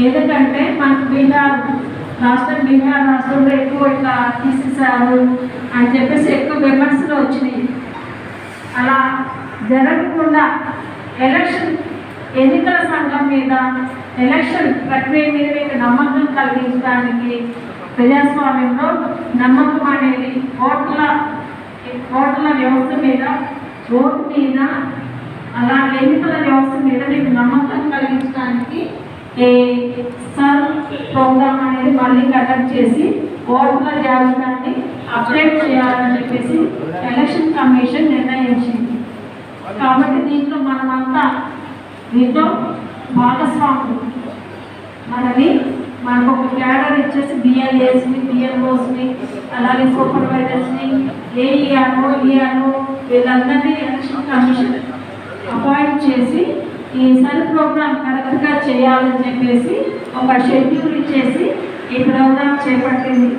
ఎందుకంటే మనకు బీహార్ రాష్ట్రంలో ఎక్కువ ఇట్లా తీసేసారు అని చెప్పేసి ఎక్కువ విమర్శలు వచ్చినాయి. అలా జరగకుండా ఎన్నికల సంఘం మీద ఎలక్షన్ ప్రక్రియ మీద మీకు నమ్మకం కలిగించడానికి ప్రజాస్వామ్యంలో నమ్మకం అనేది ఓట్ల వ్యవస్థ మీద, ఓటు మీద, అలా ఎన్నికల వ్యవస్థ మీద మీకు నమ్మకం కలిగించడానికి సర్ ప్రోగ్రామ్ అనేది మళ్ళీ కండక్ట్ చేసి ఓట్ల జాబితాని అప్డేట్ చేయాలని చెప్పేసి ఎలక్షన్ కమిషన్ నిర్ణయించింది. కాబట్టి దీంట్లో భాగస్వాములు మనకు ఒక క్యాడర్ ఇచ్చేసి బిఎల్ఏస్ని, బిఎల్ఓస్ని, అలాగే సూపర్వైజర్స్ని, ఏఈఆర్ఓ వీళ్ళందరినీ ఎలక్షన్ కమిషన్ అపాయింట్ చేసి ఈ సర్ ప్రోగ్రామ్ కరెక్ట్గా చేయాలని చెప్పేసి ఒక షెడ్యూల్ ఇచ్చేసి ఈ ప్రోగ్రామ్ చేపట్టింది.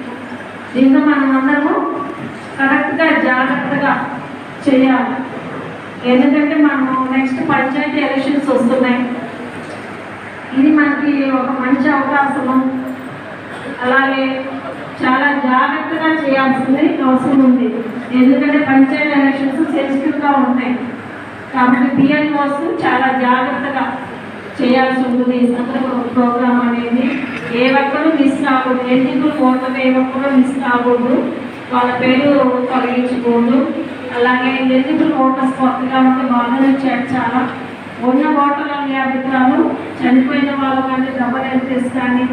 దీంట్లో మనం అందరము కరెక్ట్గా జాగ్రత్తగా చేయాలి. ఎందుకంటే మనము నెక్స్ట్ పంచాయతీ ఎలక్షన్స్ వస్తున్నాయి. ఇది మనకి ఒక మంచి అవకాశము. అలాగే చాలా జాగ్రత్తగా చేయాల్సింది అవసరం ఉంది. ఎందుకంటే పంచాయతీ ఎలక్షన్స్ సెన్సిటివ్గా ఉంటాయి. కాబట్టి బిఎల్ఓస్ చాలా జాగ్రత్తగా చేయాల్సి ఉంటుంది. ఈ సందర్భంలో ప్రోగ్రామ్ అనేది ఏ ఒక్కరూ మిస్ కాకూడదు. ఎన్నికలు ఓటర్లు ఏ ఒక్కరూ మిస్ కాకూడదు, వాళ్ళ పేరు తొలగించకూడదు. అలాగే ఎన్నికలు ఓటర్స్ కొత్తగా ఉంటే వాళ్ళని చేర్చాలా, ఉన్న ఓటర్ల జాబితాలు చనిపోయిన వాళ్ళు కానీ, డబల్ ఎంట్రీస్ కానీ,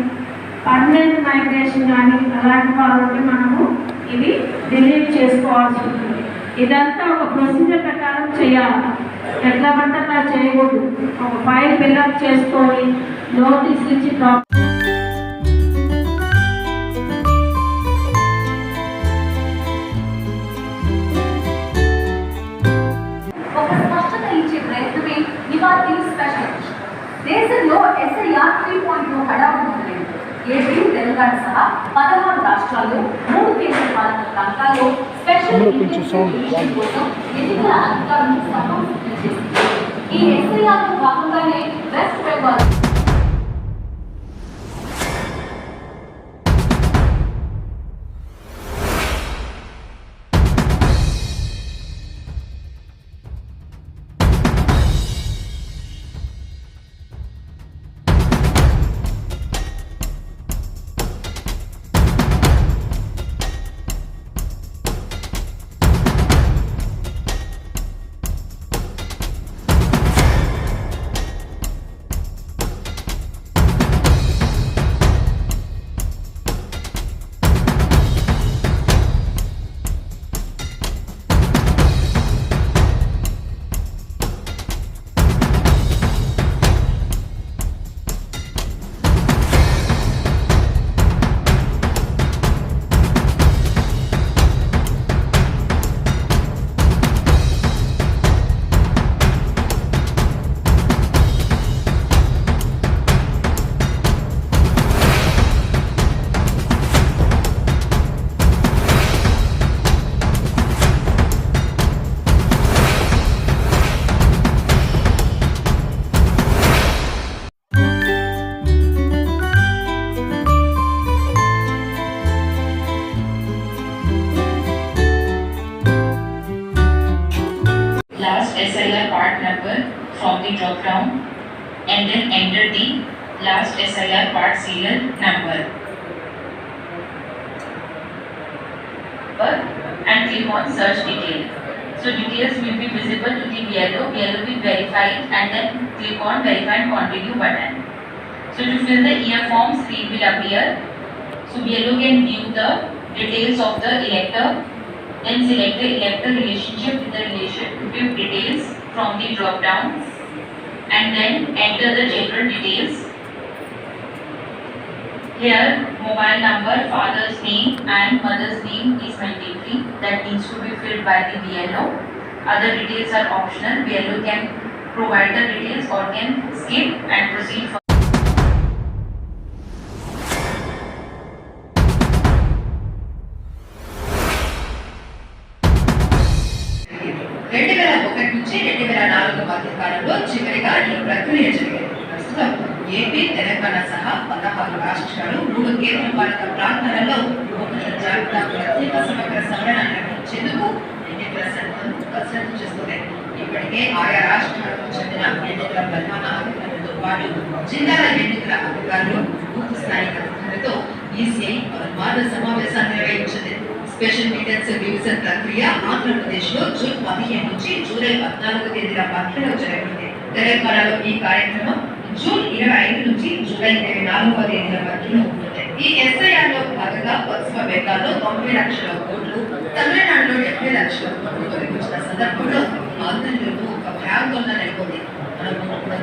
పర్మనెంట్ మైగ్రేషన్ కానీ అలాంటి వాళ్ళకి మనము ఇవి డిలీట్ చేసుకోవాల్సి ఉంటుంది. ఇదంతా ఒక ప్రొసీజర్ ప్రకారం చేయాలి. ఎట్లా పడితే అట్లా చేయకూడదు. ఒక ఫైల్ ఫిల్అప్ చేసుకొని నోటీస్ ఇచ్చి ఒక స్పష్టత ఇచ్చే ప్రయత్నమే నివాళి స్పెషల్. దేశంలో SIR 3.0 హడావుడి మొదలైంది. ఏపీ, తెలంగాణ సహా 16 రాష్ట్రాల్లో 3 కేంద్ర పాలిత ప్రాంతాల్లో స్పెషల్ కోసం ఎన్నికల అధికారులు సమావేశం చేసింది. ఈ SIR లో భాగంగానే west Bengal SIR part number from the drop down and then enter the last SIR part serial number and click on search detail. So details will be visible to the BLO will be verified and then click on verify and continue button. So to fill the EF form, screen will appear. So BLO can view the details of the elector. Then select the elector relationship with the relationship details from the drop down and then enter the general details. Here mobile number, father's name and mother's name is mandatory. That needs to be filled by the BLO. Other details are optional. BLO can provide the details or can skip and proceed for 2001 నుంచి 2004 మధ్య కాలంలో చివరిగా ఈ ప్రక్రియ జరిగింది. ప్రస్తుతం AP, Telangana సహా సమావేశాన్ని నిర్వహించింది. స్పెషల్ మీటింగ్స్ డివిజన్ ప్రక్రియ ఆంధ్రప్రదేశ్లో జూన్ 15 నుంచి జూలై 14 తేదీల మధ్యలో జరగనుంది. తెలంగాణలో ఈ కార్యక్రమం జూన్ 25 నుంచి జూలై 24వ తేదీల మధ్యలో ఉంటుంది. ఈ ఎస్ఐఆర్ లో భాగంగా పశ్చిమ బెంగాల్లో 90 లక్షల ఓట్లు, తమిళనాడులో 70 లక్షల ఓట్లు తొలగించిన సందర్భంలో ఆంధ్రలో ఒక భయాందోళన నెలకొంది. మనం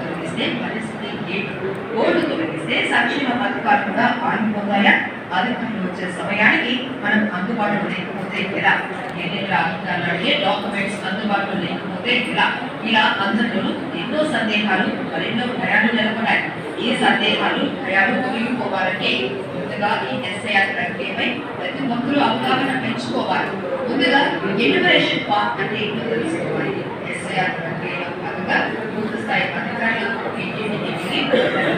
తొలగిస్తే పరిస్థితి ఏంటి? ఓట్లు తొలగిస్తే సంక్షేమ పథకాలు కూడా ఆగిపోతాయా? అధికారులు వచ్చే సమయానికి మనం అందుబాటులో లేకపోతే ఎలా? ఎన్నికల అధికారులకే డాక్యుమెంట్స్ అందుబాటులో లేకపోతే ఎలా? ఇలా అందరిలోనూ ఎన్నో సందేహాలు, మరెన్నో భయాలు నెలకొన్నాయి. ఈ సందేహాలు, భయాలు తొలగిపోవాలంటే ముందుగా ఈ ఎస్ఐఆర్ ప్రక్రియపై ప్రతి ఒక్కరూ అవగాహన పెంచుకోవాలి. ముందుగా ఎన్యూమరేషన్ ఫామ్ అంటే ఏంటో తెలుసుకోవాలి. ఎస్ఐఆర్ ప్రక్రియలో భాగంగా బూత్ స్థాయి అధికారులు ఇంటింటికి వెళ్ళి